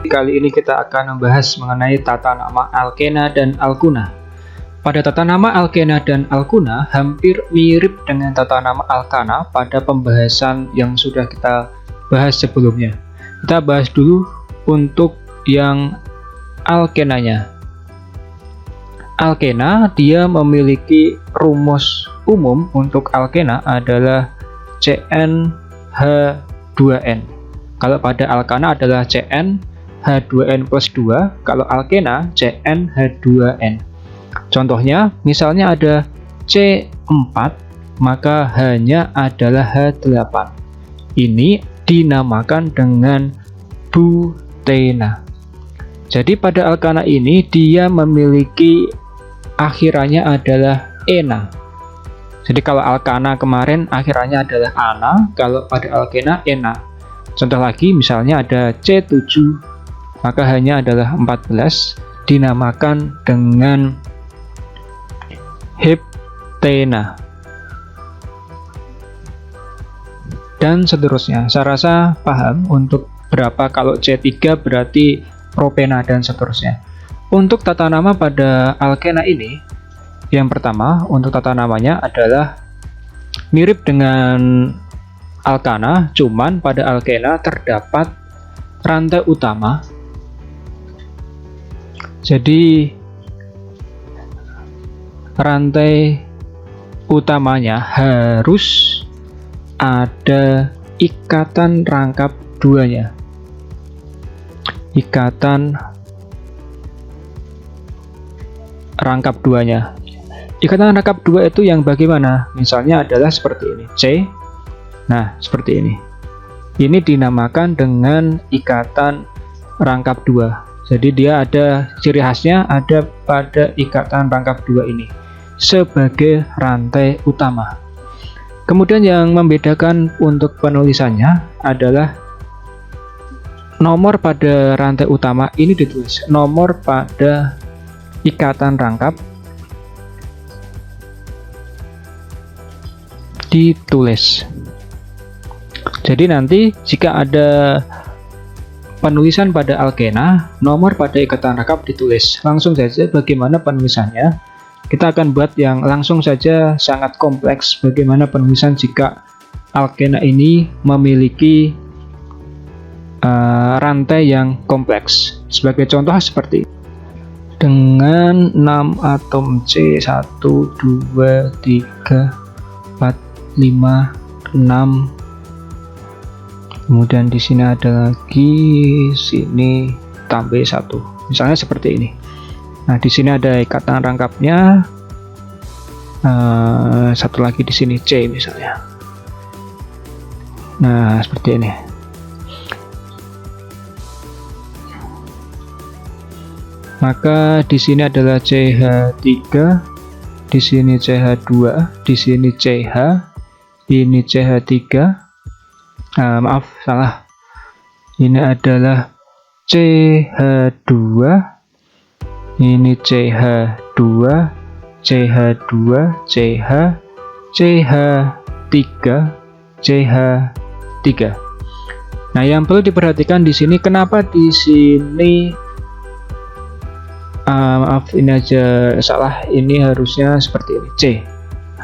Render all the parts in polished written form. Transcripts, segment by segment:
Kali ini kita akan membahas mengenai tata nama alkena dan alkuna. Pada tata nama alkena dan alkuna hampir mirip dengan tata nama alkana pada pembahasan yang sudah kita bahas sebelumnya. Kita bahas dulu untuk yang alkenanya. Alkena dia memiliki rumus umum untuk alkena adalah CnH2n. Kalau pada alkana adalah CnH2n plus 2, kalau alkena CnH2n. Contohnya, misalnya ada C4, maka H-nya adalah H8. Ini dinamakan dengan butena. Jadi pada alkana ini dia memiliki akhirannya adalah ena. Jadi kalau alkana kemarin akhirannya adalah ana, kalau pada alkena ena. Contoh lagi, misalnya ada C7, maka hanya adalah 14, dinamakan dengan heptena. Dan seterusnya. Saya rasa paham untuk berapa kalau C3 berarti propena dan seterusnya. Untuk tata nama pada alkena ini, yang pertama untuk tata namanya adalah mirip dengan alkana, cuman pada alkena terdapat rantai utama. Jadi rantai utamanya harus ada ikatan rangkap duanya. Ikatan rangkap duanya. Ikatan rangkap dua itu yang bagaimana? Misalnya adalah seperti ini, C. Nah, seperti ini. Ini dinamakan dengan ikatan rangkap dua. Jadi dia ada ciri khasnya ada pada ikatan rangkap dua ini sebagai rantai utama. Kemudian yang membedakan untuk penulisannya adalah nomor pada rantai utama ini ditulis, nomor pada ikatan rangkap ditulis. Jadi nanti jika ada penulisan pada alkena, nomor pada ikatan rangkap ditulis. Langsung saja bagaimana penulisannya. Kita akan buat yang langsung saja sangat kompleks bagaimana penulisan jika alkena ini memiliki rantai yang kompleks. Sebagai contoh seperti ini. Dengan 6 atom C, 1, 2, 3, 4, 5, 6. Kemudian di sini ada lagi, sini tambah 1. Misalnya seperti ini. Nah, di sini ada ikatan rangkapnya. Satu lagi di sini C misalnya. Nah, seperti ini. Maka di sini adalah CH3, di sini CH2, di sini CH, ini CH3. Maaf, salah. Ini adalah CH2, ini CH2, CH2, CH, CH3, CH3. Nah, yang perlu diperhatikan di sini, kenapa di sini maaf, ini aja salah. Ini harusnya seperti ini, C.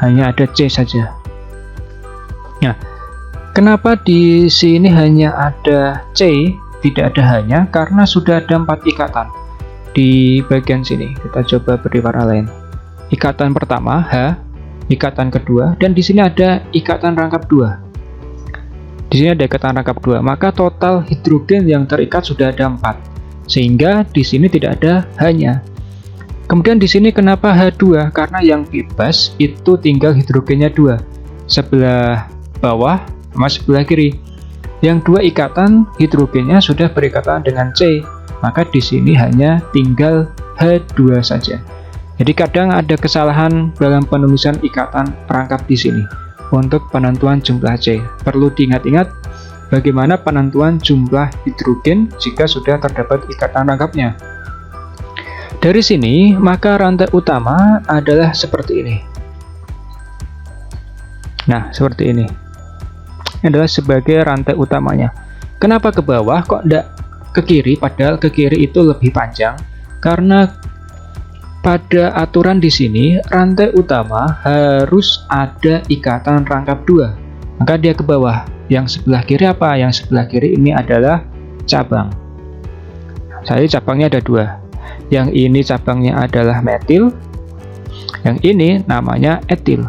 Hanya ada C saja. Nah, kenapa di sini hanya ada C, tidak ada hanya? Karena sudah ada 4 ikatan di bagian sini. Kita coba beri warna lain. Ikatan pertama H, ikatan kedua, dan di sini ada ikatan rangkap 2. Di sini ada ikatan rangkap 2. Maka total hidrogen yang terikat sudah ada 4. Sehingga di sini tidak ada hanya. Kemudian di sini kenapa H2? Karena yang bebas itu tinggal hidrogennya 2. Sebelah bawah sama sebelah kiri. Yang 2 ikatan hidrogennya sudah berikatan dengan C, maka di sini hanya tinggal H2 saja. Jadi kadang ada kesalahan dalam penulisan ikatan perangkap di sini untuk penentuan jumlah C. Perlu diingat-ingat bagaimana penentuan jumlah hidrogen jika sudah terdapat ikatan rangkapnya. Dari sini, maka rantai utama adalah seperti ini. Nah, seperti ini. Ini adalah sebagai rantai utamanya. Kenapa ke bawah? Kok tidak ke kiri, padahal ke kiri itu lebih panjang karena pada aturan di sini rantai utama harus ada ikatan rangkap 2, maka dia ke bawah. Yang sebelah kiri apa? Yang sebelah kiri ini adalah cabang. Jadi cabangnya ada 2. Yang ini cabangnya adalah metil, yang ini namanya etil.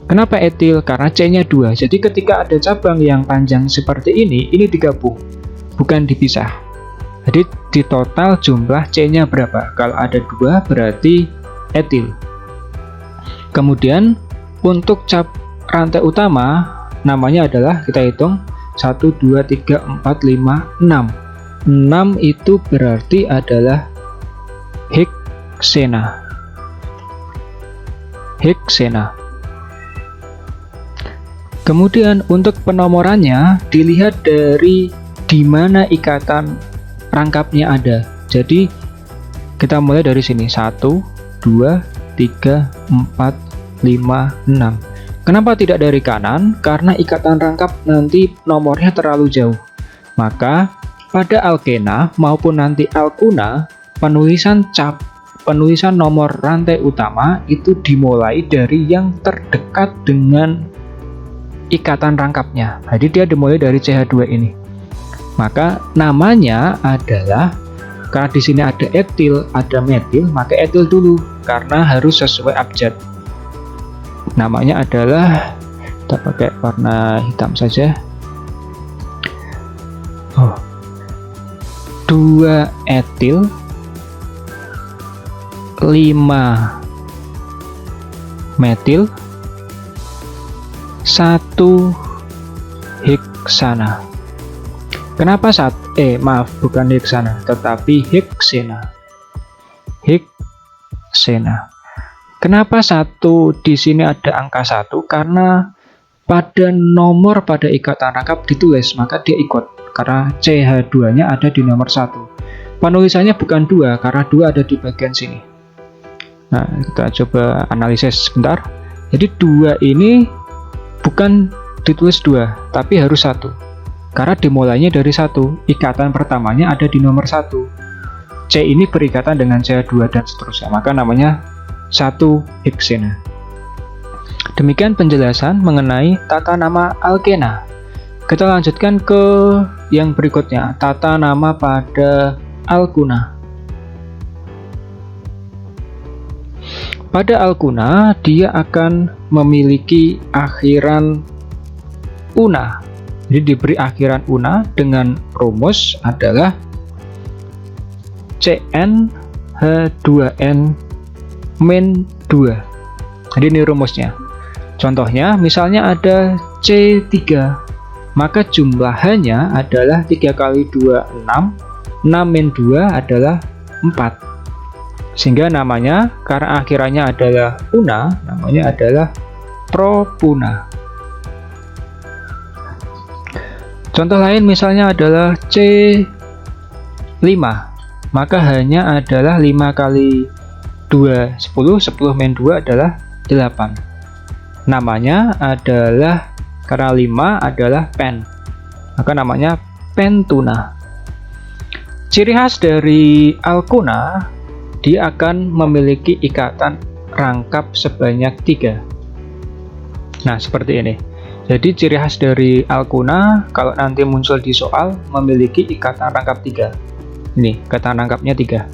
Kenapa etil? Karena C-nya 2. Jadi ketika ada cabang yang panjang seperti ini digabung, bukan dipisah. Jadi di total jumlah C-nya berapa? Kalau ada 2 berarti etil. Kemudian untuk rantai utama namanya adalah, kita hitung 1, 2, 3, 4, 5, 6. 6 itu berarti adalah heksena. Heksena. Kemudian untuk penomorannya dilihat dari di mana ikatan rangkapnya ada. Jadi kita mulai dari sini 1, 2, 3, 4, 5, 6. Kenapa tidak dari kanan? Karena ikatan rangkap nanti nomornya terlalu jauh. Maka pada alkena maupun nanti alkuna, penulisan nomor rantai utama itu dimulai dari yang terdekat dengan ikatan rangkapnya. Jadi dia dimulai dari CH2 ini. Maka namanya adalah, karena di sini ada etil, ada metil, maka etil dulu karena harus sesuai abjad. Namanya adalah, kita pakai warna hitam saja. 2 etil, 5 metil, 1 heksana. Kenapa bukan heksana, tetapi heksena. Heksena. Kenapa 1 di sini ada angka 1? Karena pada nomor pada ikatan rangkap ditulis, maka dia ikut. Karena CH2-nya ada di nomor 1. Penulisannya bukan 2, karena 2 ada di bagian sini. Nah, kita coba analisis sebentar. Jadi 2 ini bukan ditulis 2, tapi harus 1. Karena dimulainya dari 1, ikatan pertamanya ada di nomor 1. C ini berikatan dengan CH2 dan seterusnya, maka namanya 1 heksena. Demikian penjelasan mengenai tata nama alkena. Kita lanjutkan ke yang berikutnya, tata nama pada alkuna. Pada alkuna, dia akan memiliki akhiran una. Jadi diberi akhiran una dengan rumus adalah Cn H2n min 2. Jadi ini rumusnya. Contohnya misalnya ada C3, maka jumlahannya adalah 3 kali 2 6, 6 min 2 adalah 4. Sehingga namanya, karena akhirannya adalah una, namanya adalah propuna. Contoh lain misalnya adalah C5, maka hanya adalah 5 kali 2 10, 10 min 2 adalah 8. Namanya adalah, karena 5 adalah pen, maka namanya pentuna. Ciri khas dari alkuna, dia akan memiliki ikatan rangkap sebanyak 3. Nah, seperti ini. Jadi ciri khas dari alkuna, kalau nanti muncul di soal, memiliki ikatan rangkap 3. Ini, ikatan rangkapnya 3.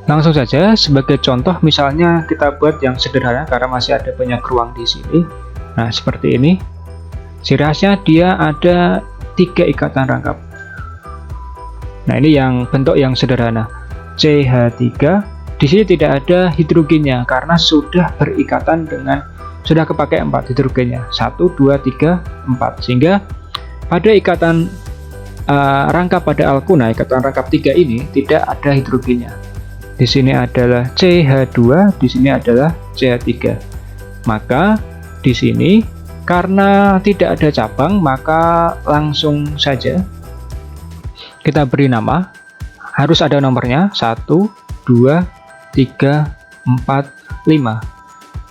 Langsung saja, sebagai contoh, misalnya kita buat yang sederhana, karena masih ada banyak ruang di sini. Nah, seperti ini. Ciri khasnya dia ada 3 ikatan rangkap. Nah, ini yang bentuk yang sederhana. CH3. Di sini tidak ada hidrogennya karena sudah berikatan dengan, sudah kepakai 4 hidrogennya. 1, 2, 3, 4. Sehingga pada ikatan rangkap pada alkuna, ikatan rangkap 3 ini tidak ada hidrogennya. Di sini adalah CH2, di sini adalah CH3. Maka di sini karena tidak ada cabang, maka langsung saja kita beri nama. Harus ada nomornya 1, 2, 3, 4, 5.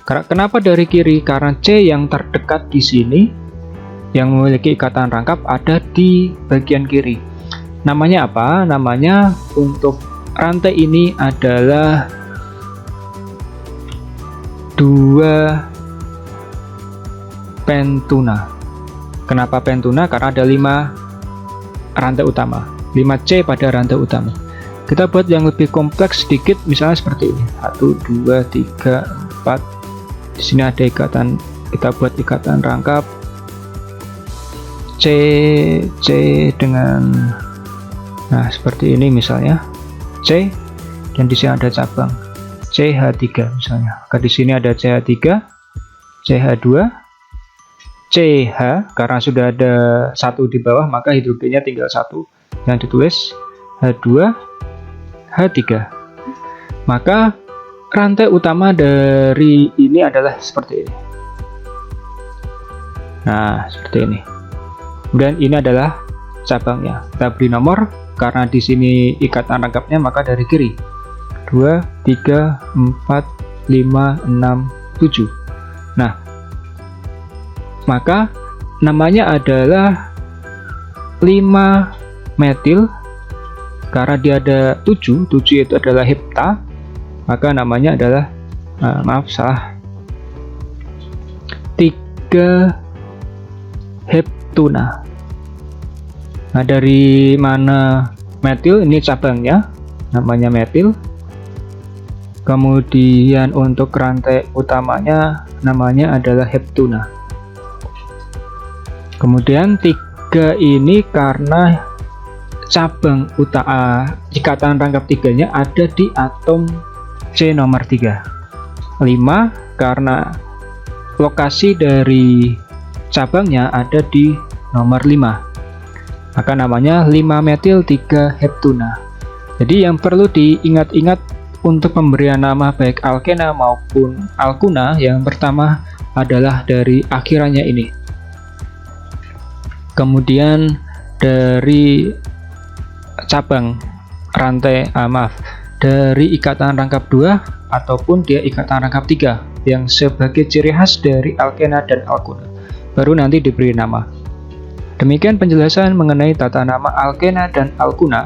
Kenapa dari kiri? Karena C yang terdekat di sini yang memiliki ikatan rangkap ada di bagian kiri. Namanya apa? Namanya untuk rantai ini adalah 2 pentuna. Kenapa pentuna? Karena ada 5 rantai utama, 5C pada rantai utama. Kita buat yang lebih kompleks sedikit, misalnya seperti ini. 1, 2, 3, 4. Di sini ada ikatan, kita buat ikatan rangkap C dengan, nah seperti ini misalnya C, dan di sini ada cabang CH3 misalnya. Maka di sini ada CH3, CH2, CH, karena sudah ada 1 di bawah maka hidrogennya tinggal 1 yang ditulis H2, H3. Maka rantai utama dari ini adalah seperti ini. Nah, seperti ini. Kemudian ini adalah cabangnya. Kita beri nomor karena di sini ikatan rangkapnya, maka dari kiri 2, 3, 4, 5, 6, 7. Nah, maka namanya adalah 5 metil karena dia ada 7 itu adalah hepta, maka namanya adalah 3 heptuna. Nah, dari mana metil? Ini cabangnya, namanya metil. Kemudian untuk rantai utamanya namanya adalah heptuna. Kemudian 3 ini karena cabang ikatan rangkap 3-nya ada di atom C nomor 3. 5 karena lokasi dari cabangnya ada di nomor 5. Maka namanya 5 metil 3 heptuna. Jadi yang perlu diingat-ingat untuk pemberian nama baik alkena maupun alkuna, yang pertama adalah dari akhirannya ini. Kemudian dari cabang rantai, dari ikatan rangkap 2 ataupun dia ikatan rangkap 3 yang sebagai ciri khas dari alkena dan alkuna. Baru nanti diberi nama. Demikian penjelasan mengenai tata nama alkena dan alkuna.